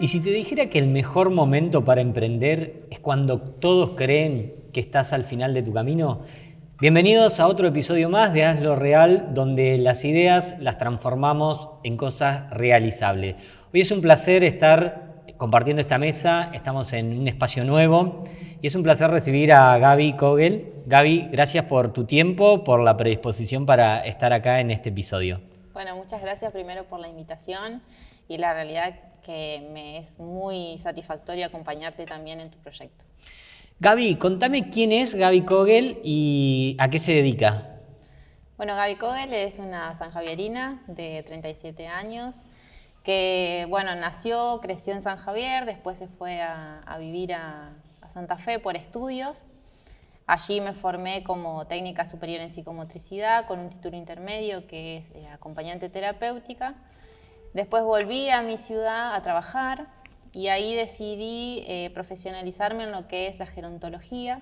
¿Y si te dijera que el mejor momento para emprender es cuando todos creen que estás al final de tu camino? Bienvenidos a otro episodio más de Hazlo Real, donde las ideas las transformamos en cosas realizables. Hoy es un placer estar compartiendo esta mesa, estamos en un espacio nuevo y es un placer recibir a Gaby Kogel. Gaby, gracias por tu tiempo, por la predisposición para estar acá en este episodio. Bueno, muchas gracias primero por la invitación y la realidad que me es muy satisfactorio acompañarte también en tu proyecto. Gaby, contame quién es Gaby Kogel y a qué se dedica. Bueno, Gaby Kogel es una sanjavierina de 37 años que, bueno, nació, creció en San Javier, después se fue a vivir a Santa Fe por estudios. Allí me formé como técnica superior en psicomotricidad con un título intermedio que es acompañante terapéutica. Después volví a mi ciudad a trabajar y ahí decidí profesionalizarme en lo que es la gerontología.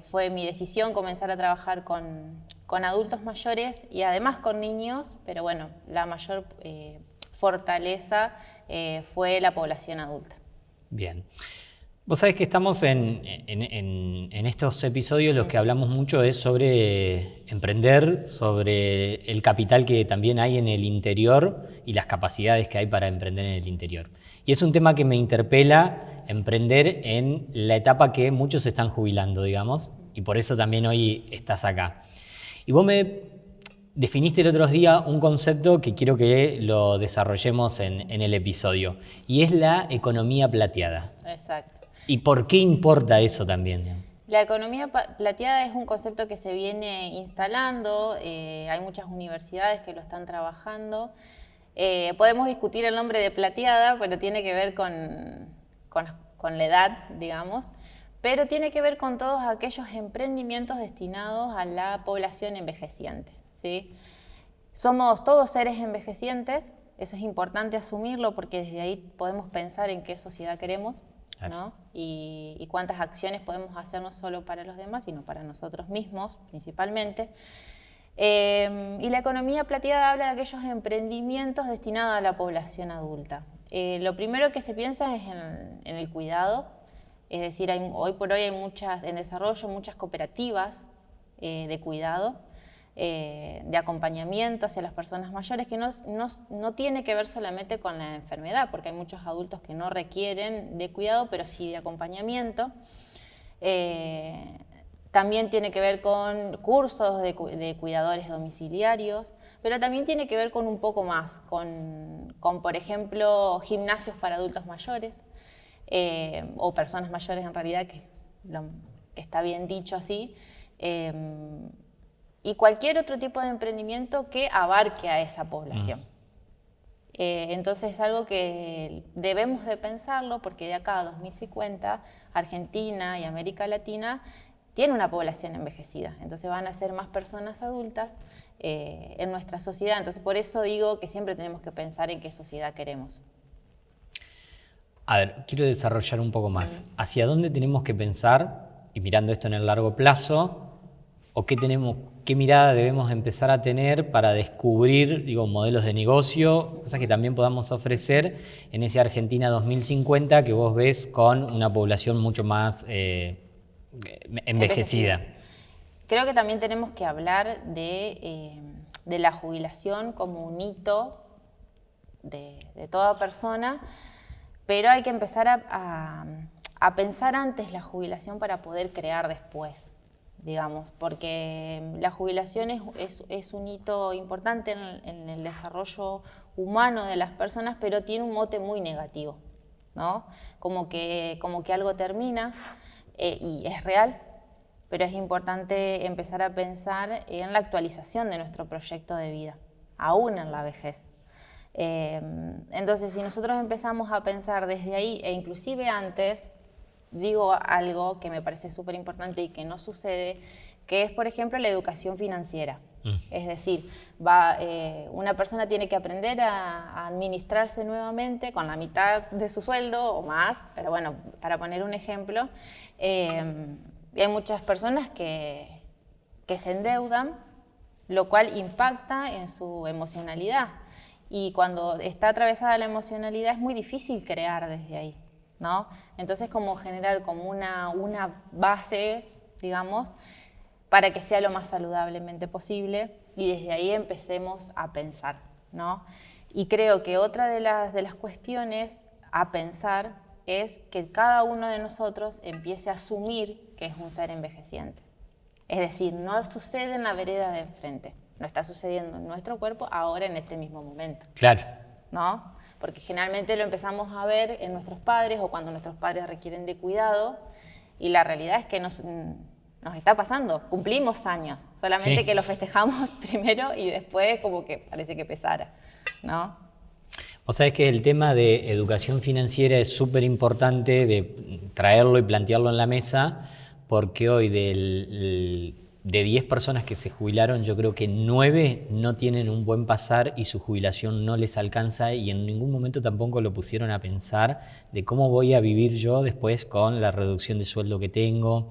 Fue mi decisión comenzar a trabajar con adultos mayores y además con niños, pero bueno, la mayor fortaleza fue la población adulta. Bien. Vos sabés que estamos en estos episodios los que hablamos mucho es sobre emprender, sobre el capital que también hay en el interior y las capacidades que hay para emprender en el interior. Y es un tema que me interpela emprender en la etapa que muchos se están jubilando, digamos, y por eso también hoy estás acá. Y vos me definiste el otro día un concepto que quiero que lo desarrollemos en el episodio, y es la economía plateada. Exacto. ¿Y por qué importa eso también? La economía plateada es un concepto que se viene instalando, hay muchas universidades que lo están trabajando. Podemos discutir el nombre de plateada, pero tiene que ver con la edad, digamos, pero tiene que ver con todos aquellos emprendimientos destinados a la población envejeciente, ¿sí? Somos todos seres envejecientes, eso es importante asumirlo porque desde ahí podemos pensar en qué sociedad queremos, ¿no? Y cuántas acciones podemos hacer no solo para los demás, sino para nosotros mismos principalmente. Y la economía plateada habla de aquellos emprendimientos destinados a la población adulta. Lo primero que se piensa es en el cuidado, es decir, hoy por hoy hay en desarrollo muchas cooperativas de cuidado, de acompañamiento hacia las personas mayores, que no tiene que ver solamente con la enfermedad, porque hay muchos adultos que no requieren de cuidado, pero sí de acompañamiento. También tiene que ver con cursos de cuidadores domiciliarios, pero también tiene que ver con un poco más, con por ejemplo, gimnasios para adultos mayores, o personas mayores en realidad, que está bien dicho así, y cualquier otro tipo de emprendimiento que abarque a esa población. Entonces es algo que debemos de pensarlo porque de acá a 2050 Argentina y América Latina tiene una población envejecida, entonces van a ser más personas adultas en nuestra sociedad, entonces por eso digo que siempre tenemos que pensar en qué sociedad queremos. A ver, quiero desarrollar un poco más. ¿Hacia dónde tenemos que pensar, y mirando esto en el largo plazo, o qué mirada debemos empezar a tener para descubrir, modelos de negocio, cosas que también podamos ofrecer en ese Argentina 2050 que vos ves con una población mucho más envejecida? Creo que también tenemos que hablar de la jubilación como un hito de toda persona, pero hay que empezar a pensar antes la jubilación para poder crear después, digamos, porque la jubilación es un hito importante en el desarrollo humano de las personas, pero tiene un mote muy negativo, ¿no? Como que algo termina, y es real, pero es importante empezar a pensar en la actualización de nuestro proyecto de vida, aún en la vejez. Entonces, si nosotros empezamos a pensar desde ahí, e inclusive antes, digo algo que me parece súper importante y que no sucede, que es, por ejemplo, la educación financiera. Es decir, una persona tiene que aprender a administrarse nuevamente con la mitad de su sueldo o más, pero bueno, para poner un ejemplo, hay muchas personas que se endeudan, lo cual impacta en su emocionalidad. y cuando está atravesada la emocionalidad es muy difícil crear desde ahí, ¿no? Entonces, como generar como una base, digamos, para que sea lo más saludablemente posible y desde ahí empecemos a pensar, ¿no? Y creo que otra de las cuestiones a pensar es que cada uno de nosotros empiece a asumir que es un ser envejeciente. Es decir, no sucede en la vereda de enfrente, no está sucediendo en nuestro cuerpo ahora en este mismo momento. Claro. ¿No? Porque generalmente lo empezamos a ver en nuestros padres o cuando nuestros padres requieren de cuidado y la realidad es que nos está pasando, cumplimos años, solamente Sí. que lo festejamos primero y después como que parece que pesara, ¿no? Vos sabés que el tema de educación financiera es súper importante de traerlo y plantearlo en la mesa, porque hoy de 10 personas que se jubilaron, yo creo que 9 no tienen un buen pasar y su jubilación no les alcanza y en ningún momento tampoco lo pusieron a pensar de cómo voy a vivir yo después con la reducción de sueldo que tengo.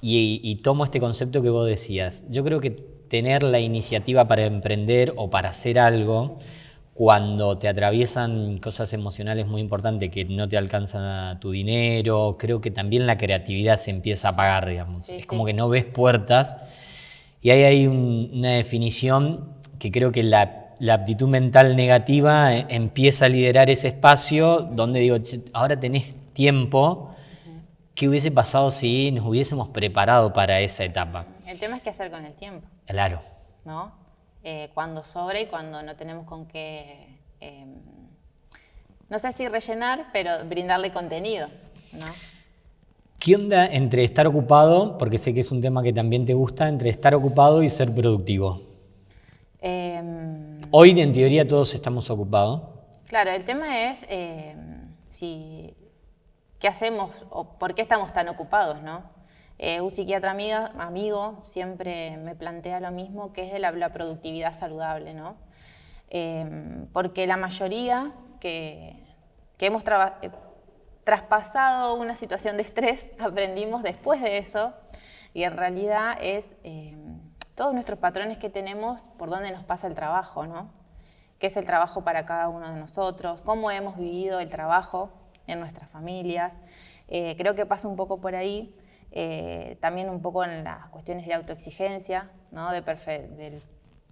Y tomo este concepto que vos decías. Yo creo que tener la iniciativa para emprender o para hacer algo cuando te atraviesan cosas emocionales muy importantes que no te alcanza tu dinero, creo que también la creatividad se empieza a apagar, digamos. Sí, es como sí. que no ves puertas y ahí hay una definición que creo que la aptitud mental negativa empieza a liderar ese espacio donde digo, ahora tenés tiempo. ¿Qué hubiese pasado si nos hubiésemos preparado para esa etapa? El tema es qué hacer con el tiempo, Claro. ¿no? Cuando sobra y cuando no tenemos con qué, no sé si rellenar, pero brindarle contenido, ¿no? ¿Qué onda entre estar ocupado, porque sé que es un tema que también te gusta, entre estar ocupado y ser productivo? Hoy en teoría todos estamos ocupados. Claro, el tema es qué hacemos o por qué estamos tan ocupados, ¿no? Un psiquiatra amigo siempre me plantea lo mismo, que es de la productividad saludable, ¿no? Porque la mayoría que hemos traspasado una situación de estrés, aprendimos después de eso, y en realidad es todos nuestros patrones que tenemos, por dónde nos pasa el trabajo, ¿no? ¿Qué es el trabajo para cada uno de nosotros? ¿Cómo hemos vivido el trabajo en nuestras familias? Creo que pasa un poco por ahí. También un poco en las cuestiones de autoexigencia, ¿no? Del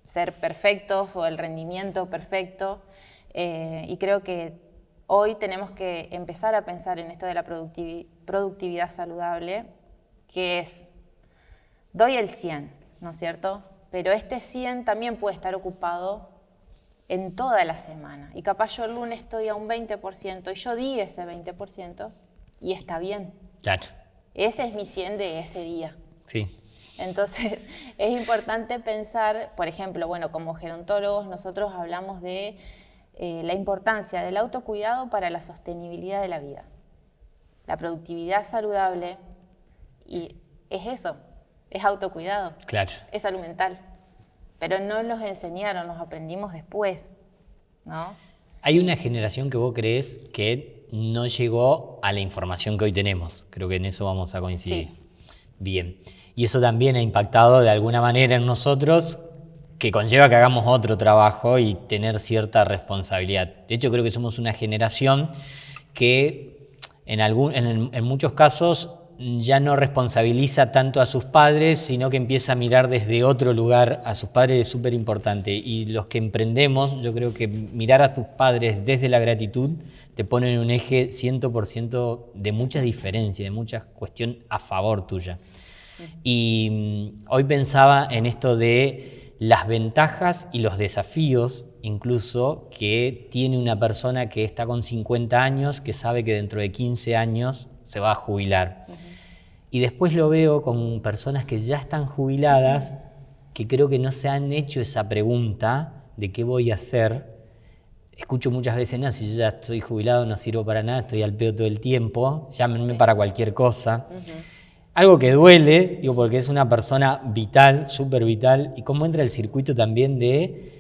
ser perfectos o el rendimiento perfecto. Y creo que hoy tenemos que empezar a pensar en esto de la productividad saludable, que es, doy el 100, ¿no es cierto? Pero este 100 también puede estar ocupado en toda la semana. Y capaz yo el lunes estoy a un 20% y yo di ese 20% y está bien. Claro. Ese es mi 100 de ese día. Sí. Entonces, es importante pensar, por ejemplo, bueno, como gerontólogos nosotros hablamos de la importancia del autocuidado para la sostenibilidad de la vida. La productividad saludable y es eso, es autocuidado, Claro. es salud mental. Pero no los enseñaron, los aprendimos después, ¿no? Hay una generación que vos crees que no llegó a la información que hoy tenemos. Creo que en eso vamos a coincidir. Sí. Bien. Y eso también ha impactado de alguna manera en nosotros, que conlleva que hagamos otro trabajo y tener cierta responsabilidad. De hecho, creo que somos una generación que en muchos casos ya no responsabiliza tanto a sus padres, sino que empieza a mirar desde otro lugar a sus padres. Es súper importante. Y los que emprendemos, yo creo que mirar a tus padres desde la gratitud te pone en un eje 100% de mucha diferencia, de mucha cuestión a favor tuya. Y hoy pensaba en esto de las ventajas y los desafíos incluso que tiene una persona que está con 50 años, que sabe que dentro de 15 años se va a jubilar. Y después lo veo con personas que ya están jubiladas, que creo que no se han hecho esa pregunta de qué voy a hacer. Escucho muchas veces, no, si yo ya estoy jubilado no sirvo para nada, estoy al pedo todo el tiempo, llámenme para cualquier cosa. Algo que duele, digo, porque es una persona vital, súper vital, y cómo entra el circuito también de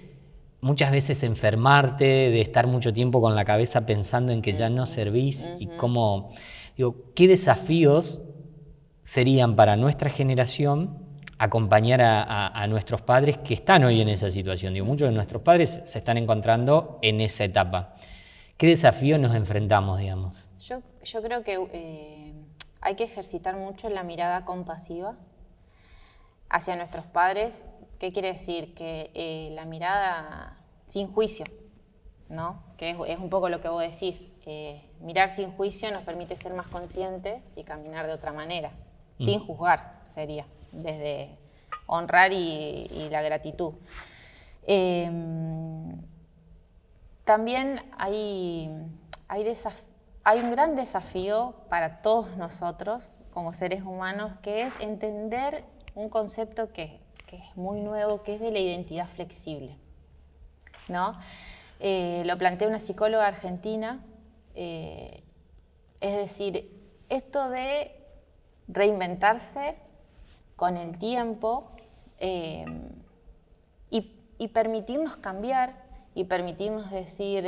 muchas veces enfermarte, de estar mucho tiempo con la cabeza pensando en que ya no servís, y cómo, digo, ¿qué desafíos serían para nuestra generación acompañar a nuestros padres que están hoy en esa situación? Digo, muchos de nuestros padres se están encontrando en esa etapa. ¿Qué desafíos nos enfrentamos, digamos? Yo creo que hay que ejercitar mucho la mirada compasiva hacia nuestros padres. ¿Qué quiere decir? Que la mirada sin juicio, ¿no? Que es un poco lo que vos decís. Mirar sin juicio nos permite ser más conscientes y caminar de otra manera, sin juzgar sería, desde honrar y la gratitud. También hay un gran desafío para todos nosotros como seres humanos, que es entender un concepto que es muy nuevo, que es de la identidad flexible, ¿no? Lo plantea una psicóloga argentina, es decir, esto de reinventarse con el tiempo y permitirnos cambiar y permitirnos decir,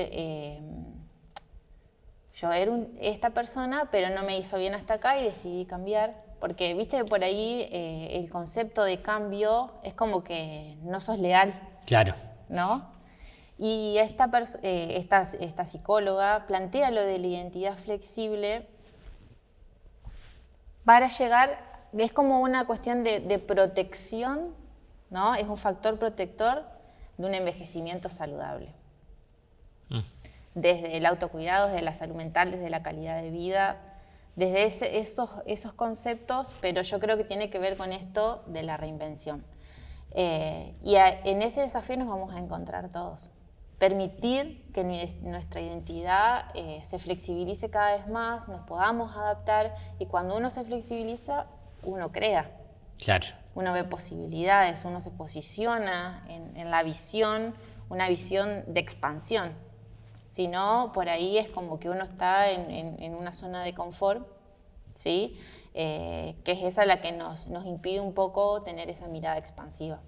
yo era esta persona, pero no me hizo bien hasta acá y decidí cambiar. Porque, viste, por ahí el concepto de cambio es como que no sos leal. Claro. ¿No? Y esta psicóloga plantea lo de la identidad flexible para llegar, es como una cuestión de protección, ¿no? Es un factor protector de un envejecimiento saludable. Desde el autocuidado, desde la salud mental, desde la calidad de vida, desde esos conceptos, pero yo creo que tiene que ver con esto de la reinvención. En ese desafío nos vamos a encontrar todos. Permitir que nuestra identidad se flexibilice cada vez más, nos podamos adaptar, y cuando uno se flexibiliza, uno crea. Claro. Uno ve posibilidades, uno se posiciona en la visión, una visión de expansión. Si no, por ahí es como que uno está en una zona de confort, ¿sí? Que es esa la que nos impide un poco tener esa mirada expansiva.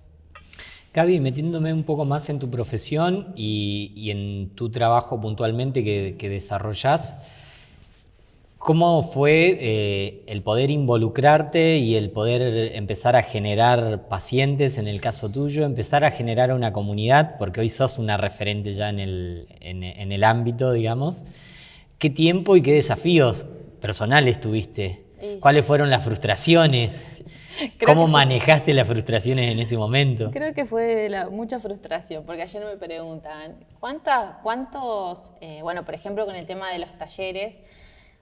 Gaby, metiéndome un poco más en tu profesión y en tu trabajo puntualmente que desarrollás, ¿cómo fue el poder involucrarte y el poder empezar a generar pacientes, en el caso tuyo, empezar a generar una comunidad? Porque hoy sos una referente ya en el ámbito, digamos. ¿Qué tiempo y qué desafíos personales tuviste? ¿Cuáles fueron las frustraciones? ¿Cómo manejaste las frustraciones en ese momento? Creo que fue mucha frustración, porque ayer me preguntan, ¿cuántos, bueno, por ejemplo, con el tema de los talleres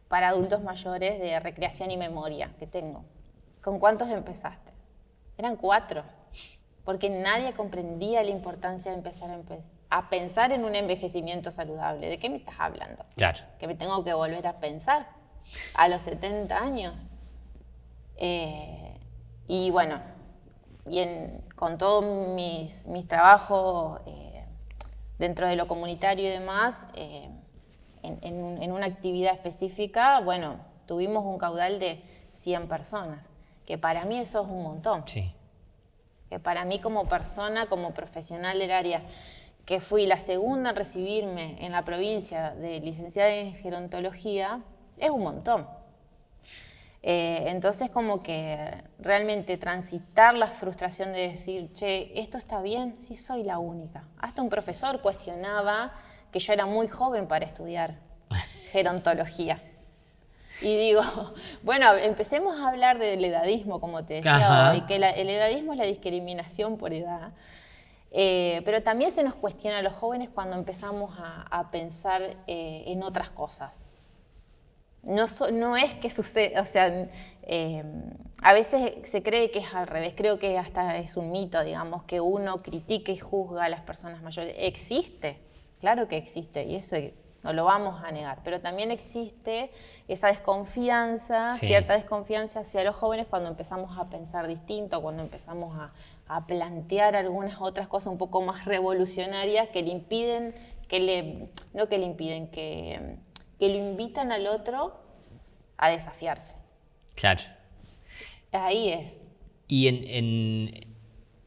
para adultos mayores de recreación y memoria que tengo, ¿con cuántos empezaste? Eran 4, porque nadie comprendía la importancia de empezar a pensar en un envejecimiento saludable. ¿De qué me estás hablando? Claro. ¿Que me tengo que volver a pensar a los 70 años? Y bueno, con todos mis trabajos dentro de lo comunitario y demás, en una actividad específica, bueno, tuvimos un caudal de 100 personas, que para mí eso es un montón. Sí. Que para mí como persona, como profesional del área, que fui la segunda en recibirme en la provincia de licenciada en gerontología, es un montón. Entonces como que realmente transitar la frustración de decir, che, ¿esto está bien? Sí, soy la única. Hasta un profesor cuestionaba que yo era muy joven para estudiar gerontología. Y digo, bueno, empecemos a hablar del edadismo, como te decía hoy, que el edadismo es la discriminación por edad. Pero también se nos cuestiona a los jóvenes cuando empezamos a pensar en otras cosas. No es que suceda, o sea, a veces se cree que es al revés, creo que hasta es un mito, digamos, que uno critique y juzga a las personas mayores. Existe, claro que existe, y eso no lo vamos a negar, pero también existe esa desconfianza, sí, cierta desconfianza hacia los jóvenes cuando empezamos a pensar distinto, cuando empezamos a plantear algunas otras cosas un poco más revolucionarias que le impiden, no que le impiden, que lo invitan al otro a desafiarse. Claro. Ahí es. Y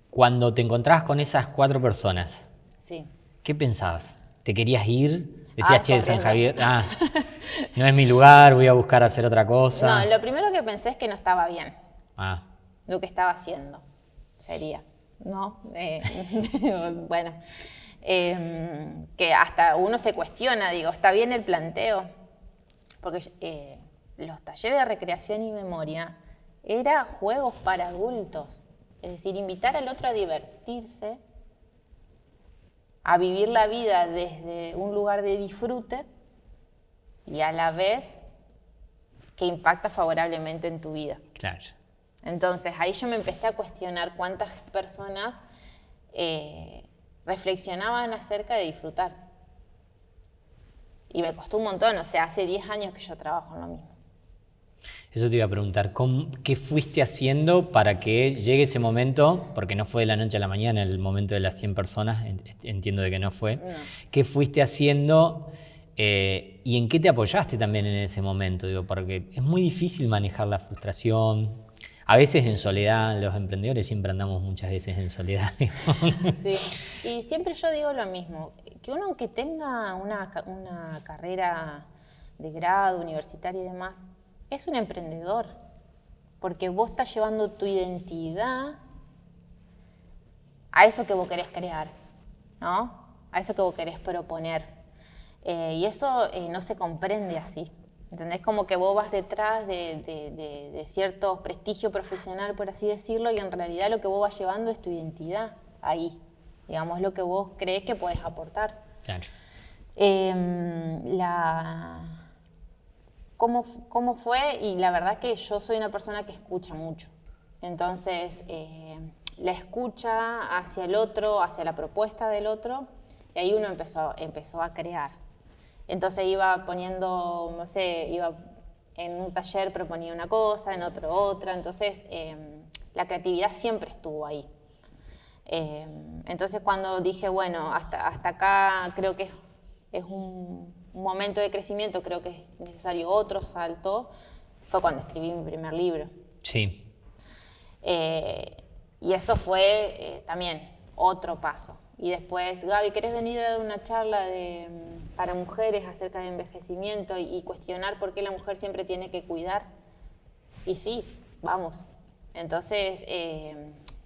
cuando te encontrabas con esas 4 personas, sí, ¿qué pensabas? ¿Te querías ir? Decías, che, San Javier, no es mi lugar, voy a buscar hacer otra cosa. No, lo primero que pensé es que no estaba bien lo que estaba haciendo. sería, ¿no? Bueno, que hasta uno se cuestiona, digo, ¿está bien el planteo? Porque los talleres de recreación y memoria eran juegos para adultos, es decir, invitar al otro a divertirse, a vivir la vida desde un lugar de disfrute y a la vez que impacta favorablemente en tu vida. Claro. Entonces ahí yo me empecé a cuestionar cuántas personas reflexionaban acerca de disfrutar. Y me costó un montón, o sea, hace 10 años que yo trabajo en lo mismo. Eso te iba a preguntar, ¿qué fuiste haciendo para que llegue ese momento? Porque no fue de la noche a la mañana el momento de las 100 personas, entiendo de que no fue. No. ¿Qué fuiste haciendo y en qué te apoyaste también en ese momento? Digo, porque es muy difícil manejar la frustración, a veces en soledad, los emprendedores siempre andamos muchas veces en soledad. Sí, y siempre yo digo lo mismo, que uno aunque tenga una carrera de grado, universitaria y demás, es un emprendedor, porque vos estás llevando tu identidad a eso que vos querés crear, ¿no? A eso que vos querés proponer. Y eso no se comprende así, ¿entendés? Como que vos vas detrás de cierto prestigio profesional, por así decirlo, y en realidad lo que vos vas llevando es tu identidad ahí, digamos, lo que vos creés que podés aportar. Claro. ¿Cómo fue? Y la verdad que yo soy una persona que escucha mucho. Entonces, la escucha hacia el otro, hacia la propuesta del otro, y ahí uno empezó a crear. Entonces iba poniendo, no sé, iba en un taller proponía una cosa, en otro otra. Entonces, la creatividad siempre estuvo ahí. Entonces, cuando dije, bueno, hasta acá creo que es un momento de crecimiento, creo que es necesario otro salto, fue cuando escribí mi primer libro. Sí. Y eso fue también otro paso. Y después, Gaby, ¿querés venir a dar una charla para mujeres acerca de envejecimiento y cuestionar por qué la mujer siempre tiene que cuidar? Y sí, vamos. Entonces,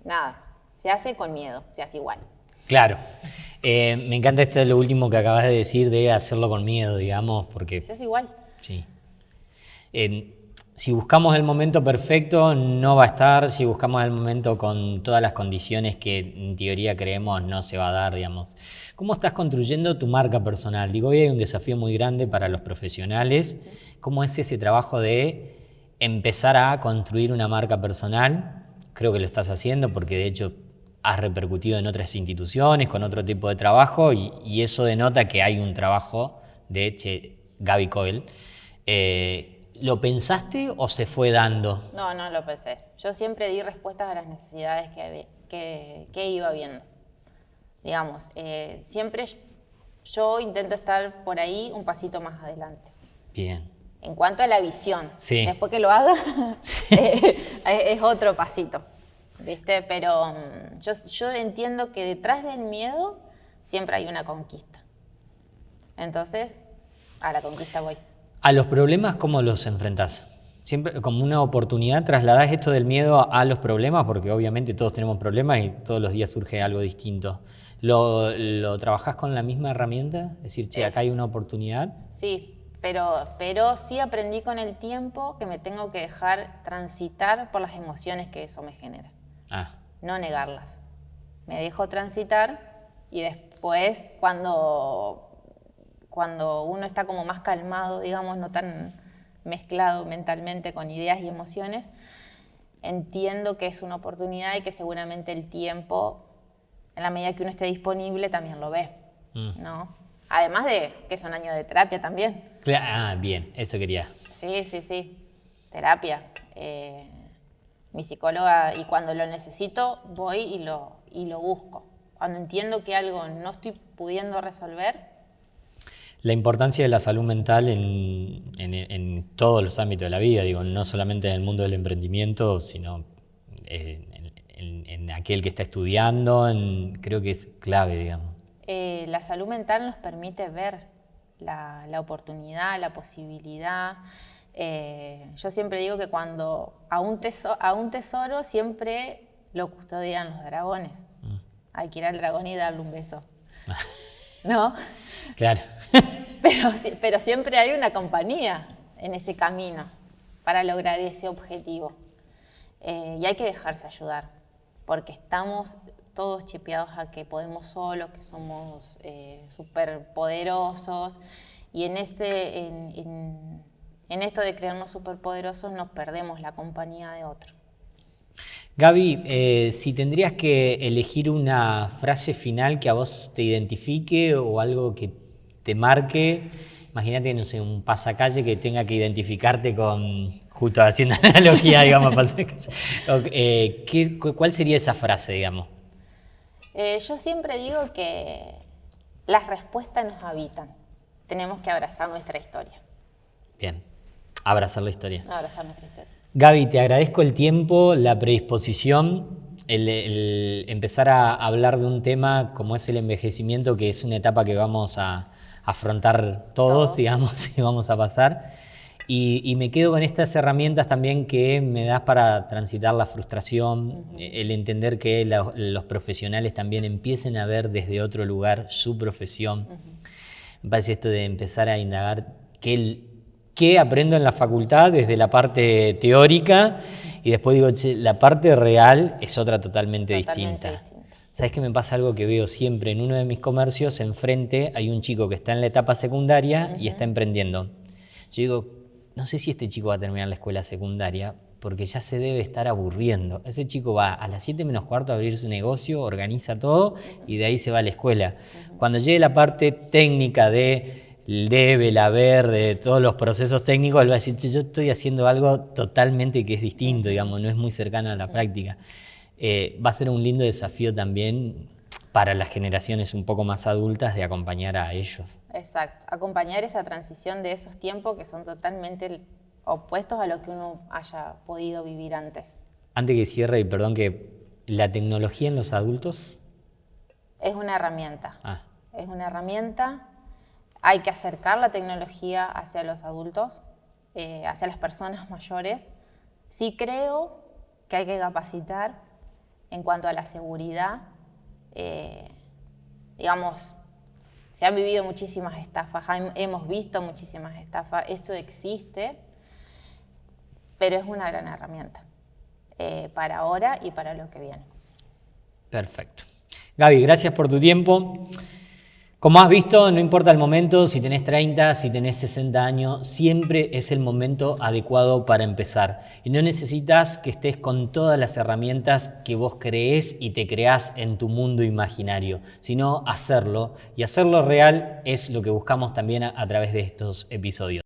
nada, se hace con miedo, se hace igual. Claro. Me encanta lo último que acabas de decir de hacerlo con miedo, digamos, porque... Se hace igual. Sí. Si buscamos el momento perfecto, no va a estar. Si buscamos el momento con todas las condiciones que en teoría creemos, no se va a dar, digamos. ¿Cómo estás construyendo tu marca personal? Digo, hoy hay un desafío muy grande para los profesionales. ¿Cómo es ese trabajo de empezar a construir una marca personal? Creo que lo estás haciendo porque de hecho has repercutido en otras instituciones, con otro tipo de trabajo y eso denota que hay un trabajo de Gaby Coel. ¿Lo pensaste o se fue dando? No lo pensé. Yo siempre di respuestas a las necesidades que iba viendo. Digamos, siempre yo intento estar por ahí un pasito más adelante. Bien. En cuanto a la visión. Sí. Después que lo haga, es otro pasito, ¿viste? Pero yo entiendo que detrás del miedo siempre hay una conquista. Entonces, a la conquista voy. ¿A los problemas cómo los enfrentás? Siempre como una oportunidad, ¿trasladás esto del miedo a los problemas? Porque obviamente todos tenemos problemas y todos los días surge algo distinto. ¿Lo trabajás con la misma herramienta? Es decir, acá hay una oportunidad. Sí, pero sí aprendí con el tiempo que me tengo que dejar transitar por las emociones que eso me genera. No negarlas. Me dejo transitar y después cuando uno está como más calmado, digamos, no tan mezclado mentalmente con ideas y emociones, entiendo que es una oportunidad y que seguramente el tiempo, en la medida que uno esté disponible, también lo ve, ¿no? Además de que son años de terapia también. Bien, eso quería. Sí, terapia. Mi psicóloga, y cuando lo necesito, voy y lo busco. Cuando entiendo que algo no estoy pudiendo resolver. La importancia de la salud mental en todos los ámbitos de la vida, digo, no solamente en el mundo del emprendimiento, sino en aquel que está estudiando, creo que es clave, digamos. La salud mental nos permite ver la oportunidad, la posibilidad. Yo siempre digo que cuando a un tesoro siempre lo custodian los dragones. Hay que ir al dragón y darle un beso. ¿No? Claro. Pero siempre hay una compañía en ese camino para lograr ese objetivo. Y hay que dejarse ayudar, porque estamos todos chipeados a que podemos solos, que somos superpoderosos, y en esto de creernos superpoderosos nos perdemos la compañía de otro. Gaby, si tendrías que elegir una frase final que a vos te identifique o algo que te marque, imagínate, no sé, un pasacalle que tenga que identificarte con, justo haciendo analogía, digamos, ¿cuál sería esa frase, digamos? Yo siempre digo que las respuestas nos habitan. Tenemos que abrazar nuestra historia. Bien, abrazar la historia. Abrazar nuestra historia. Gaby, te agradezco el tiempo, la predisposición, el empezar a hablar de un tema como es el envejecimiento, que es una etapa que vamos a afrontar todos, digamos, y vamos a pasar. Y me quedo con estas herramientas también que me das para transitar la frustración, el entender que los profesionales también empiecen a ver desde otro lugar su profesión. Me parece esto de empezar a indagar qué aprendo en la facultad desde la parte teórica y después digo, che, la parte real es otra totalmente distinta. ¿Sabes qué me pasa algo que veo siempre? En uno de mis comercios, enfrente, hay un chico que está en la etapa secundaria y está emprendiendo. Yo digo, no sé si este chico va a terminar la escuela secundaria porque ya se debe estar aburriendo. Ese chico va a las 7 menos cuarto a abrir su negocio, organiza todo y de ahí se va a la escuela. Cuando llegue la parte técnica de el debe, el haber, de todos los procesos técnicos, él va a decir, che, yo estoy haciendo algo totalmente que es distinto, digamos, no es muy cercano a la práctica. Va a ser un lindo desafío también para las generaciones un poco más adultas de acompañar a ellos. Exacto, acompañar esa transición de esos tiempos que son totalmente opuestos a lo que uno haya podido vivir antes. Antes que cierre, y perdón, que la tecnología en los adultos... Es una herramienta. Es una herramienta. Hay que acercar la tecnología hacia los adultos, hacia las personas mayores. Sí creo que hay que capacitar en cuanto a la seguridad. Digamos, se han vivido muchísimas estafas, hemos visto muchísimas estafas, eso existe, pero es una gran herramienta para ahora y para lo que viene. Perfecto. Gaby, gracias por tu tiempo. Como has visto, no importa el momento, si tenés 30, si tenés 60 años, siempre es el momento adecuado para empezar. Y no necesitas que estés con todas las herramientas que vos creés y te creás en tu mundo imaginario, sino hacerlo. Y hacerlo real es lo que buscamos también a través de estos episodios.